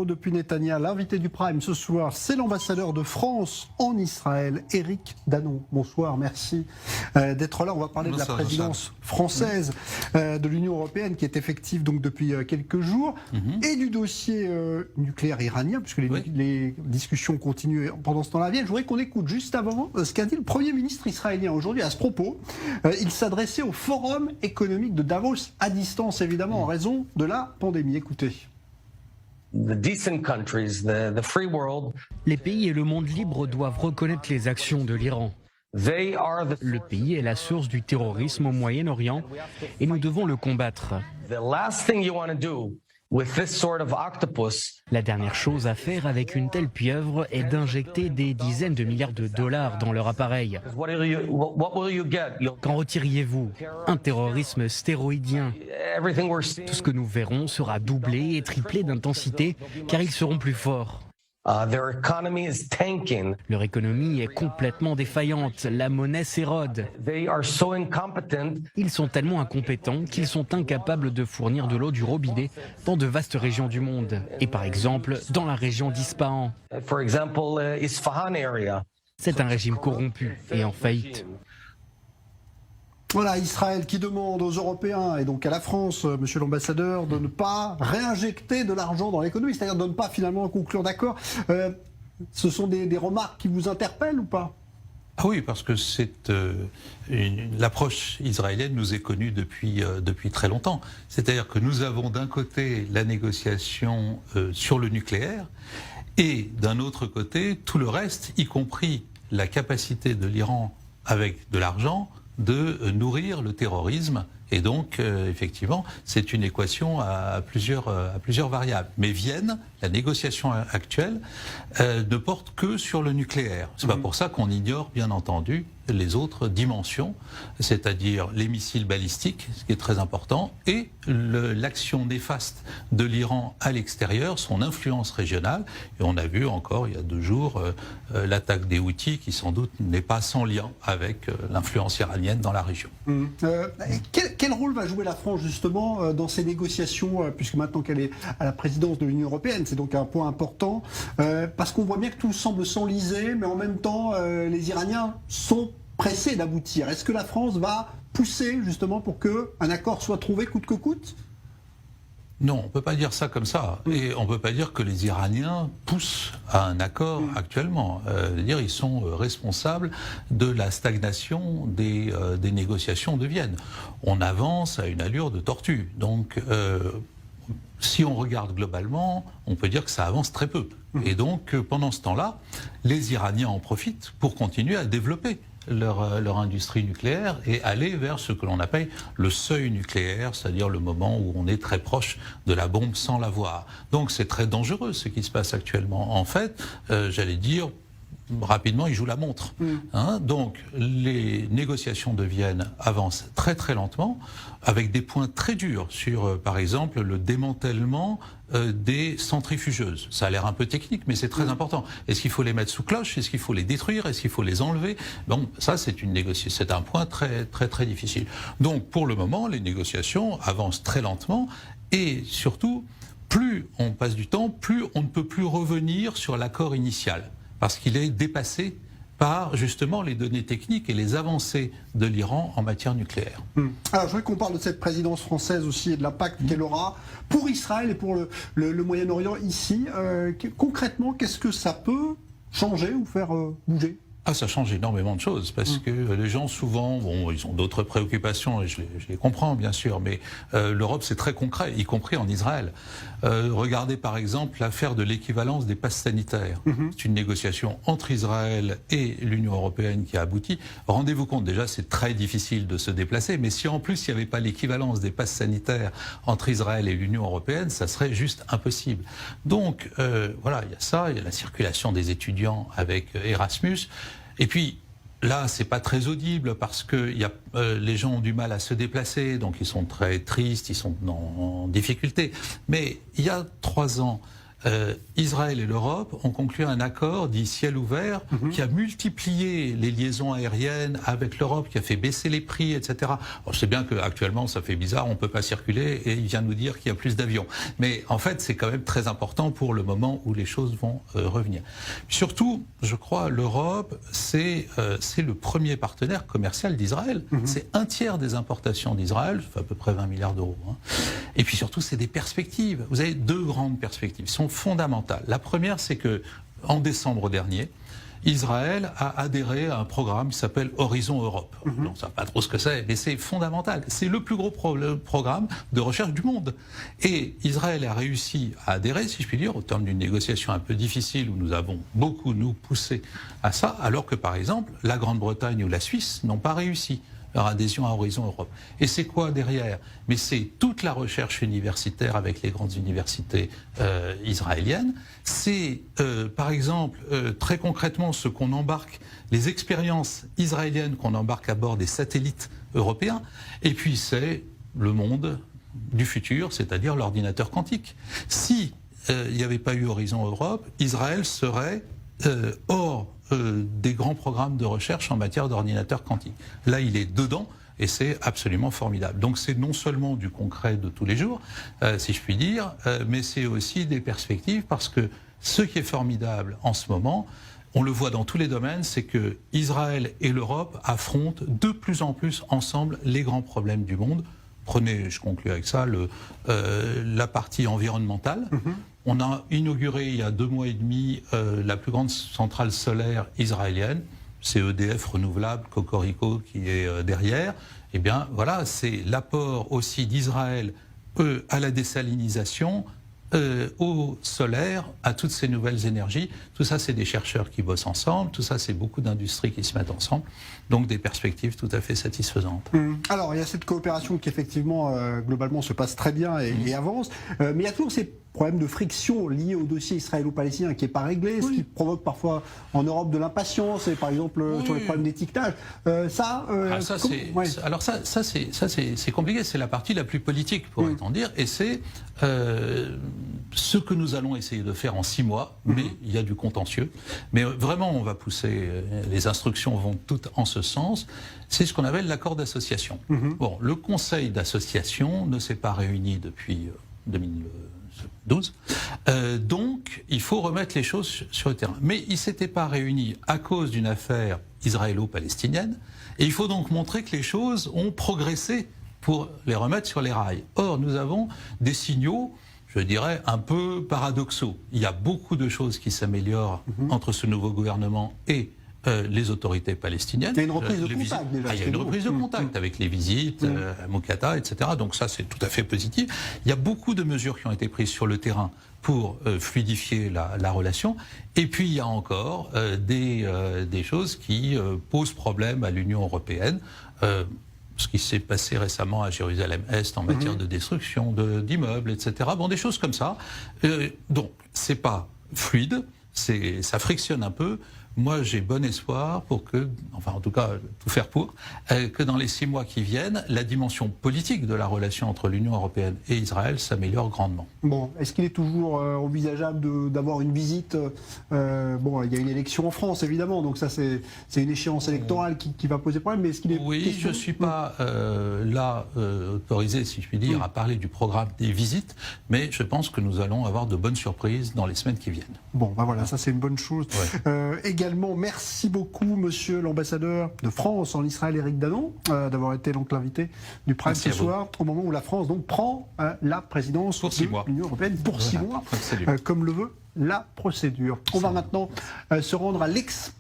Depuis Netanya, l'invité du Prime ce soir, c'est l'ambassadeur de France en Israël, Éric Danon. Bonsoir, merci d'être là. On va parler de la présidence française de l'Union européenne qui est effective donc depuis quelques jours et du dossier nucléaire iranien, puisque les discussions continuent pendant ce temps-là. Je voudrais qu'on écoute juste avant ce qu'a dit le Premier ministre israélien aujourd'hui à ce propos. Il s'adressait au Forum économique de Davos à distance, évidemment, en raison de la pandémie. Écoutez. Les pays et le monde libre doivent reconnaître les actions de l'Iran. Le pays est la source du terrorisme au Moyen-Orient et nous devons le combattre. La dernière chose à faire avec une telle pieuvre est d'injecter des dizaines de milliards de dollars dans leur appareil. Qu'en retiriez-vous? Un terrorisme stéroïdien. Tout ce que nous verrons sera doublé et triplé d'intensité car ils seront plus forts. Leur économie est complètement défaillante, la monnaie s'érode. Ils sont tellement incompétents qu'ils sont incapables de fournir de l'eau du robinet dans de vastes régions du monde, et par exemple dans la région d'Ispahan. C'est un régime corrompu et en faillite. Voilà, Israël qui demande aux Européens et donc à la France, monsieur l'ambassadeur, de ne pas réinjecter de l'argent dans l'économie, c'est-à-dire de ne pas finalement conclure d'accord. Ce sont des remarques qui vous interpellent ou pas? Ah oui, parce que l'approche israélienne nous est connue depuis très longtemps. C'est-à-dire que nous avons d'un côté la négociation sur le nucléaire et d'un autre côté tout le reste, y compris la capacité de l'Iran avec de l'argent de nourrir le terrorisme. Et donc, effectivement, c'est une équation à plusieurs variables. Mais Vienne, la négociation actuelle, ne porte que sur le nucléaire. C'est pas pour ça qu'on ignore, bien entendu, les autres dimensions, c'est-à-dire les missiles balistiques, ce qui est très important, et l'action néfaste de l'Iran à l'extérieur, son influence régionale. Et on a vu encore, il y a 2 jours, l'attaque des Houthis, qui sans doute n'est pas sans lien avec l'influence iranienne dans la région. Quel rôle va jouer la France justement dans ces négociations, puisque maintenant qu'elle est à la présidence de l'Union européenne, c'est donc un point important, parce qu'on voit bien que tout semble s'enliser, mais en même temps les Iraniens sont pressés d'aboutir. Est-ce que la France va pousser justement pour qu'un accord soit trouvé coûte que coûte ? Non, on ne peut pas dire ça comme ça. Et on ne peut pas dire que les Iraniens poussent à un accord actuellement. Ils sont responsables de la stagnation des négociations de Vienne. On avance à une allure de tortue. Donc, si on regarde globalement, on peut dire que ça avance très peu. Et donc, pendant ce temps-là, les Iraniens en profitent pour continuer à développer leur industrie nucléaire et aller vers ce que l'on appelle le seuil nucléaire, c'est-à-dire le moment où on est très proche de la bombe sans l'avoir. Donc c'est très dangereux ce qui se passe actuellement. En fait, j'allais dire, rapidement, ils jouent la montre. Donc les négociations de Vienne avancent très très lentement, avec des points très durs sur, par exemple, le démantèlement des centrifugeuses. Ça a l'air un peu technique, mais c'est très important. Est-ce qu'il faut les mettre sous cloche? Est-ce qu'il faut les détruire? Est-ce qu'il faut les enlever? Bon, ça, c'est une négociation. C'est un point très, très, très difficile. Donc, pour le moment, les négociations avancent très lentement et surtout, plus on passe du temps, plus on ne peut plus revenir sur l'accord initial parce qu'il est dépassé par justement les données techniques et les avancées de l'Iran en matière nucléaire. Alors je voudrais qu'on parle de cette présidence française aussi et de l'impact qu'elle aura pour Israël et pour le Moyen-Orient ici. Concrètement, qu'est-ce que ça peut changer ou faire bouger ? Ah, ça change énormément de choses parce que les gens souvent, ils ont d'autres préoccupations et je les comprends bien sûr, mais l'Europe c'est très concret, y compris en Israël. Regardez par exemple l'affaire de l'équivalence des passes sanitaires. C'est une négociation entre Israël et l'Union européenne qui a abouti. Rendez-vous compte, déjà c'est très difficile de se déplacer, mais si en plus il n'y avait pas l'équivalence des passes sanitaires entre Israël et l'Union européenne, ça serait juste impossible. Donc voilà, il y a ça, il y a la circulation des étudiants avec Erasmus. Et puis, là, c'est pas très audible parce que les gens ont du mal à se déplacer, donc ils sont très tristes, ils sont en difficulté. Mais il y a 3 ans, Israël et l'Europe ont conclu un accord dit ciel ouvert qui a multiplié les liaisons aériennes avec l'Europe, qui a fait baisser les prix, etc. Bon, je sais bien qu'actuellement ça fait bizarre, on ne peut pas circuler et il vient nous dire qu'il y a plus d'avions. Mais en fait, c'est quand même très important pour le moment où les choses vont revenir. Surtout, je crois, l'Europe, c'est le premier partenaire commercial d'Israël. C'est un tiers des importations d'Israël, ça fait à peu près 20 milliards d'euros. Et puis surtout, c'est des perspectives. Vous avez deux grandes perspectives, qui sont fondamentales. La première, c'est que en décembre dernier, Israël a adhéré à un programme qui s'appelle Horizon Europe. On ne sait pas trop ce que c'est, mais c'est fondamental. C'est le plus gros programme de recherche du monde. Et Israël a réussi à adhérer, si je puis dire, au terme d'une négociation un peu difficile où nous avons beaucoup, nous, poussé à ça, alors que, par exemple, la Grande-Bretagne ou la Suisse n'ont pas réussi leur adhésion à Horizon Europe. Et c'est quoi derrière? Mais c'est toute la recherche universitaire avec les grandes universités israéliennes. C'est, par exemple, très concrètement, ce qu'on embarque, les expériences israéliennes qu'on embarque à bord des satellites européens. Et puis c'est le monde du futur, c'est-à-dire l'ordinateur quantique. Si il n'y avait pas eu Horizon Europe, Israël serait hors des grands programmes de recherche en matière d'ordinateur quantique. Là, il est dedans et c'est absolument formidable. Donc c'est non seulement du concret de tous les jours, si je puis dire, mais c'est aussi des perspectives parce que ce qui est formidable en ce moment, on le voit dans tous les domaines, c'est que Israël et l'Europe affrontent de plus en plus ensemble les grands problèmes du monde. Prenez, je conclue avec ça, la partie environnementale. On a inauguré il y a 2 mois et demi la plus grande centrale solaire israélienne. C'est EDF Renouvelable, Cocorico qui est derrière. Eh bien, voilà, c'est l'apport aussi d'Israël à la désalinisation, au solaire, à toutes ces nouvelles énergies. Tout ça, c'est des chercheurs qui bossent ensemble. Tout ça, c'est beaucoup d'industries qui se mettent ensemble. Donc, des perspectives tout à fait satisfaisantes. Alors, il y a cette coopération qui, effectivement, globalement, se passe très bien et avance. Mais il y a toujours ces problèmes de friction liés au dossier israélo-palestinien qui n'est pas réglé, ce qui provoque parfois en Europe de l'impatience, et par exemple sur les problèmes d'étiquetage. Alors ça c'est compliqué, c'est la partie la plus politique, pourrait-on dire, et c'est ce que nous allons essayer de faire en 6 mois, mais il y a du contentieux. Mais vraiment, on va pousser, les instructions vont toutes en ce sens, c'est ce qu'on appelle l'accord d'association. Bon, le conseil d'association ne s'est pas réuni depuis 2012. Donc, il faut remettre les choses sur le terrain. Mais il ne s'était pas réuni à cause d'une affaire israélo-palestinienne, et il faut donc montrer que les choses ont progressé pour les remettre sur les rails. Or, nous avons des signaux, je dirais, un peu paradoxaux. Il y a beaucoup de choses qui s'améliorent entre ce nouveau gouvernement et les autorités palestiniennes. Il y a une reprise de contact déjà. Il y a une reprise de contact avec les visites, à Mokata, etc. Donc ça, c'est tout à fait positif. Il y a beaucoup de mesures qui ont été prises sur le terrain pour fluidifier la relation. Et puis, il y a encore des choses qui posent problème à l'Union européenne. Ce qui s'est passé récemment à Jérusalem-Est en matière de destruction d'immeubles, etc. Bon, des choses comme ça. Donc, c'est pas fluide, ça frictionne un peu. Moi, j'ai bon espoir pour que, enfin en tout cas, tout faire pour, que dans les 6 mois qui viennent, la dimension politique de la relation entre l'Union européenne et Israël s'améliore grandement. Bon, est-ce qu'il est toujours envisageable d'avoir une visite bon, il y a une élection en France, évidemment, donc ça c'est une échéance électorale qui va poser problème, mais est-ce qu'il est... Oui, je ne suis pas là autorisé, si je puis dire, à parler du programme des visites, mais je pense que nous allons avoir de bonnes surprises dans les semaines qui viennent. Bon, ben voilà, ça c'est une bonne chose. Ouais. Également, merci beaucoup, monsieur l'ambassadeur de France en Israël, Éric Danon, d'avoir été donc l'invité du Prime ce soir, au moment où la France donc prend la présidence de l'Union européenne pour 6 mois, comme le veut la procédure. On va maintenant se rendre à l'expo